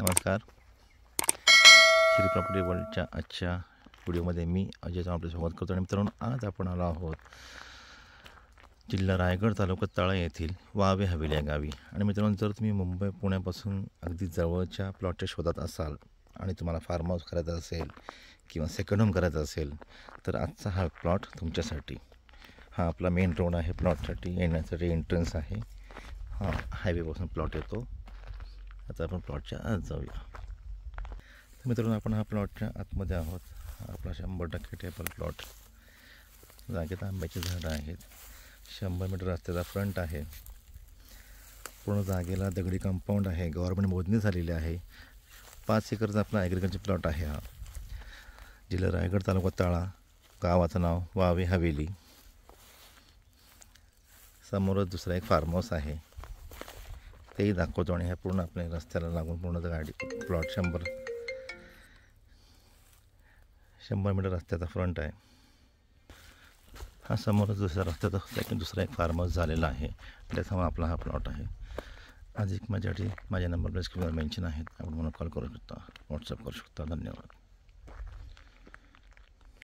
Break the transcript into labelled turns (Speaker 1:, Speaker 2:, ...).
Speaker 1: नमस्कार. श्री प्रॉपर्टी वर्ल्डच्या आजच्या व्हिडिओमध्ये मी अजय आपले स्वागत करतो. आणि मित्रांनो, आज आपण आलो आहोत जिल्हा रायगड तालुका तळा येथील वावे हवेली या गावी. आणि मित्रांनो, जर तुम्ही मुंबई पुण्यापासून अगदी जवळच्या प्लॉटच्या शोधात असाल आणि तुम्हाला फार्म हाऊस करायचं असेल किंवा सेकंड होम करायचं असेल तर आजचा हा प्लॉट तुमच्यासाठी. हा आपला मेन रोड आहे, प्लॉटसाठी येण्यासाठी एंट्रन्स आहे. हा हायवेपासून प्लॉट येतो. आता आपण प्लॉटच्या आत जाऊया. तर मित्रांनो, आपण हा प्लॉटच्या आतमध्ये आहोत. हा आपला 100% टेबल प्लॉट. जागेत आंब्याची झाडं आहेत. 100 मीटर रस्त्याचा फ्रंट आहे. पूर्ण जागेला दगडी कंपाऊंड आहे. गव्हर्नमेंट मोजणी झालेली आहे. 5 एकरचा आपला ॲग्रिकल्चर प्लॉट आहे. हा जिल्हा रायगड तालुका तळा, गावाचं नाव वावे हवेली. समोरच दुसरा एक फार्म हाऊस आहे, तेही दाखवतो. आणि ह्या पूर्ण आपल्या रस्त्याला लागून पूर्ण गाडी प्लॉट 100 मीटर रस्त्याचा फ्रंट आहे. हा समोरच दुसरा एक फार्म हाऊस झालेला आहे. त्याच्यामुळे आपला हा प्लॉट आहे. अधिक माझ्यासाठी माझ्या नंबर प्लेस किंवा मेन्शन आहेत. आपण मला कॉल करू शकता, व्हॉट्सअप करू शकता. धन्यवाद.